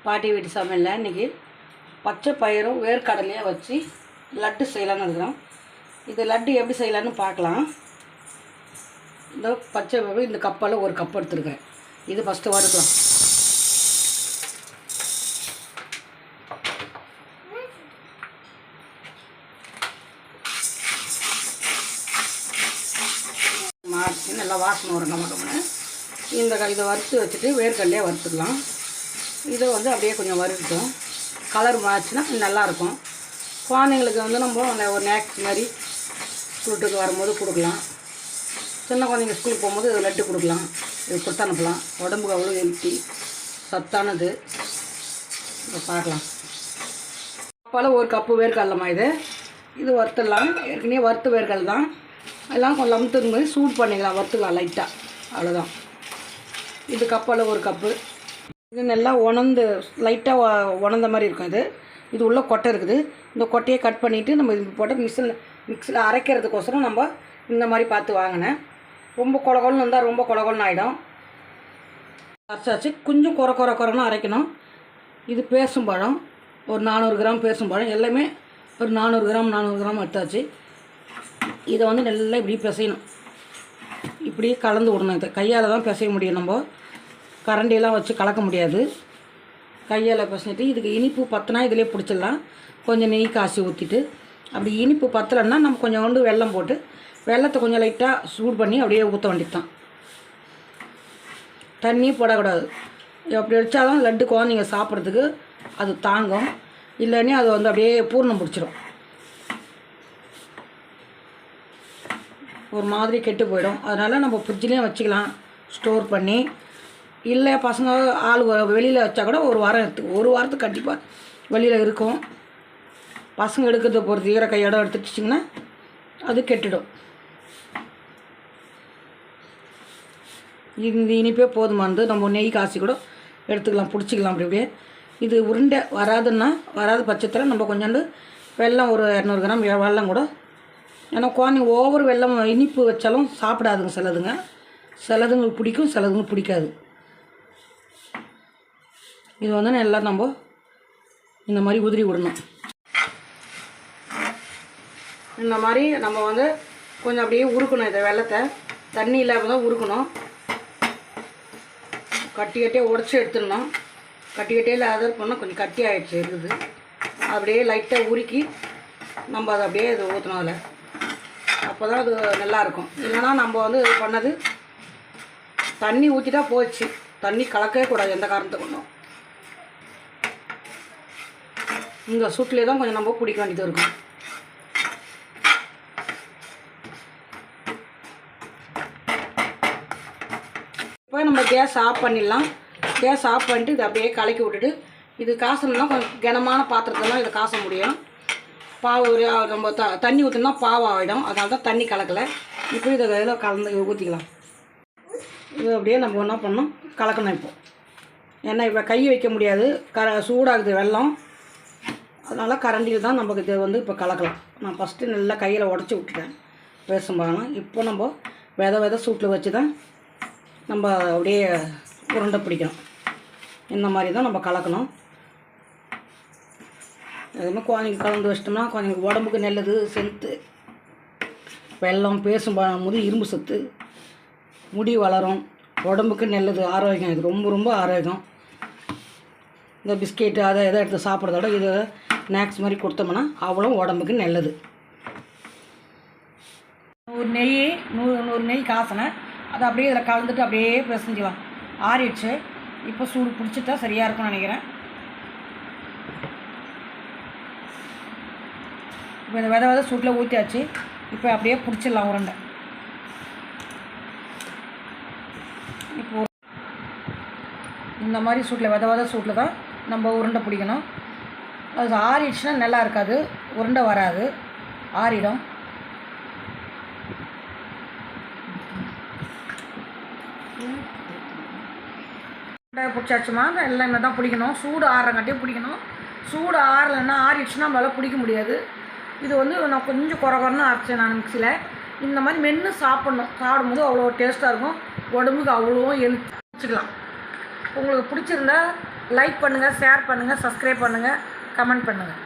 பாட்டி வீட்டு சமையலில் இன்றைக்கி பச்சை பயிரும் வேர்க்கடலையும் வச்சு லட்டு செய்யலான்னு இருக்கிறோம். இது லட்டு எப்படி செய்யலான்னு பார்க்கலாம். இந்த பச்சை பயிறு இந்த கப்பால் ஒரு கப் எடுத்துருக்கேன். இது ஃபஸ்ட்டு வறுக்கலாம். மாற்றி நல்லா வாசனை வரும் நமக்கு. இதை வறுத்து வச்சுட்டு வேர்க்கடலையே வறுத்துக்கலாம். இதை வந்து அப்படியே கொஞ்சம் வறுக்கட்டும். கலர் மாறிச்சுன்னா நல்லாயிருக்கும். குழந்தைங்களுக்கு வந்து நம்ம ஒரு ஸ்நாக்ஸ் மாதிரி ஸ்கூலுக்கு வரும்போது கொடுக்கலாம். சின்ன குழந்தைங்க ஸ்கூலுக்கு போகும்போது இது லட்டு கொடுக்கலாம். இது கொடுத்து அனுப்பலாம். உடம்புக்கு அவ்வளோ ஹெல்த்தி, சத்தானது. இதை பார்க்கலாம். கப்பால் ஒரு கப்பு வேர்க்கடலைமா இது வறுத்துடலாம். ஏற்கனவே வறுத்து வேர்க்கடலை தான். எல்லாம் கொஞ்சம் லம்த்துக்கு மாதிரி சூடு பண்ணிக்கலாம். வறுத்துக்கலாம் லைட்டாக, அவ்வளோதான். இது கப்பால் ஒரு கப்பு. இது நல்லா உணர்ந்து லைட்டாக உணர்ந்த மாதிரி இருக்கும். இது உள்ள கொட்டை இருக்குது. இந்த கொட்டையை கட் பண்ணிவிட்டு நம்ம இது போட்டு மிக்ஸில் அரைக்கிறதுக்கோசரம் நம்ம இந்த மாதிரி பார்த்து வாங்கினேன். ரொம்ப கொலகொலன்னு இருந்தால் ரொம்ப கொலகொலன்னு ஆகிடும். அரைச்சாச்சு. கொஞ்சம் குறைன்னு அரைக்கணும். இது பேசும்பழம் ஒரு 400 கிராம் பேசும்பழம். எல்லாமே ஒரு 400 கிராம் எடுத்தாச்சு. இதை வந்து நல்லா இப்படி பிசையணும். இப்படி கலந்து விடணும். இதை கையால் தான் பிசைய முடியும். நம்ம கரண்டியெல்லாம் வச்சு கலக்க முடியாது. கையால் பிசைஞ்சிட்டு இதுக்கு இனிப்பு பற்றினா இதிலே பிடிச்சிடலாம். கொஞ்சம் நெய் காசி ஊற்றிட்டு, அப்படி இனிப்பு பற்றலைன்னா நம்ம கொஞ்சம் வெல்லம் போட்டு வெல்லத்தை கொஞ்சம் லைட்டாக சூடு பண்ணி அப்படியே ஊற்ற வேண்டியது தான். தண்ணி போடக்கூடாது. அப்படி வச்சாதான் லட்டு குழந்தைங்க சாப்பிட்றதுக்கு அது தாங்கும். இல்லைன்னே அது வந்து அப்படியே பூர்ணம் பிடிச்சிடும். ஒரு மாதிரி கெட்டு போயிடும். அதனால் நம்ம ஃப்ரிட்ஜ்லேயும் வச்சுக்கலாம் ஸ்டோர் பண்ணி. இல்லை பசங்க ஆள் வெளியில் வச்சா கூட ஒரு வாரத்துக்கு கண்டிப்பாக வெளியில் இருக்கும். பசங்க எடுக்கிறத பொறுத்து ஈர கையோட எடுத்துட்டிச்சிங்கன்னா அது கெட்டுடும். இந்த இனிப்பே போதுமானது. நம்ம நெய் காசி கூட எடுத்துக்கலாம், பிடிச்சிக்கலாம். அப்படியே இது உருண்டை வராத பட்சத்தில் நம்ம கொஞ்சோண்டு வெல்லம் ஒரு 200 கிராம் வெல்லம் கூட. ஏன்னா குழந்தைங்க ஓவர் வெல்லம் இனிப்பு வச்சாலும் சாப்பிடாதுங்க. சிலதுங்களுக்கு பிடிக்கும், சிலதுங்களுக்கு பிடிக்காது. இது வந்து நல்லா நம்ம இந்த மாதிரி உதிரி விடணும். இந்த மாதிரி நம்ம வந்து கொஞ்சம் அப்படியே உருக்கணும். இதை வெல்லத்தை தண்ணி இல்லாமல் தான் உருக்கணும். கட்டியே உடச்சி எடுத்துடணும். கட்டியில் அதர் பண்ணால் கொஞ்சம் கட்டி ஆகிடுச்சு இருக்குது. அப்படியே லைட்டாக உருக்கி நம்ம அதை அப்படியே இது ஊற்றணும். அதில் அப்போ தான் அது நல்லாயிருக்கும். இல்லைன்னா நம்ம வந்து இது பண்ணது தண்ணி ஊற்றிட்டா போச்சு. தண்ணி கலக்கவே கூடாது எந்த காரணத்தை கொண்டும். இந்த சூட்டிலே தான் கொஞ்சம் நம்ம பிடிக்க வேண்டியது இருக்கும். இப்போ நம்ம கேஸ் ஆஃப் பண்ணிடலாம். கேஸ் ஆஃப் பண்ணிட்டு இதை அப்படியே கலக்கி விட்டுட்டு, இது காசணும்னா கொஞ்சம் கனமான பாத்திரத்தெல்லாம் இதை காச முடியும். பாவு நம்ம தண்ணி ஊற்றினா பாவம் ஆகிடும். அதனால தான் தண்ணி கலக்கலை. இப்போ இதை இதில் கலந்து ஊற்றிக்கலாம். இது அப்படியே நம்ம என்ன பண்ணோம், கலக்கணும். இப்போ ஏன்னா இப்போ கை வைக்க முடியாது, சூடாகுது வெல்லம். அதனால் கரண்டியில் தான் நமக்கு இது வந்து இப்போ கலக்கலாம். நான் ஃபஸ்ட்டு நல்லா கையில் உடச்சி விட்டுட்டேன் பேசும்போது. இப்போ நம்ம வித சூட்டில் வச்சு தான் நம்ம அப்படியே உருண்டை பிடிக்கணும். இந்த மாதிரி தான் நம்ம கலக்கணும். எதுவுமே குழந்தைங்க கலந்து வச்சிட்டோம்னா குழந்தைங்களுக்கு உடம்புக்கு நல்லது. சத்து வெல்லம் பேசும்பழம் போது இரும்பு சத்து, முடி வளரும், உடம்புக்கு நல்லது, ஆரோக்கியம். இது ரொம்ப ஆரோக்கியம். இந்த பிஸ்கெட்டு அதை எதை எடுத்து சாப்பிட்றதோட இது ஸ்நாக்ஸ் மாதிரி கொடுத்தோம்னா அவ்வளோ உடம்புக்கு நல்லது. 100 நெய் காசினேன். அதை அப்படியே இதில் கலந்துட்டு அப்படியே பிசைஞ்சிக்கலாம். ஆறிடுச்சு. இப்போ சூடு பிடிச்சிட்டா சரியாக இருக்கும்னு நினைக்கிறேன். இப்போ இந்த வித சூட்டில் ஊற்றியாச்சு. இப்போ அப்படியே பிடிச்சிடலாம் உருண்டை. இப்போ இந்த மாதிரி சூட்டில் வித சூட்டில் தான் நம்ம உருண்டை பிடிக்கணும். அது ஆறிடுச்சுன்னா நல்லா இருக்காது, உருண்டை வராது, ஆறிடும். உருண்டை பிடிச்சாச்சுமா எல்லாமே தான் பிடிக்கணும். சூடு ஆறுறங்காட்டியும் பிடிக்கணும். சூடு ஆறலைன்னா ஆறிடுச்சுன்னா நம்மளால் பிடிக்க முடியாது. இது வந்து நான் கொஞ்சம் குறைன்னு அரைச்சேன் நான் மிக்சியில். இந்த மாதிரி மென்று சாப்பிடும்போது அவ்வளோ டேஸ்ட்டாக இருக்கும். உடம்புக்கு அவ்வளோ வச்சுக்கலாம். உங்களுக்கு பிடிச்சிருந்தா லைக் பண்ணுங்கள், ஷேர் பண்ணுங்கள், சப்ஸ்கிரைப் பண்ணுங்கள், கமெண்ட் பண்ணுங்கள்.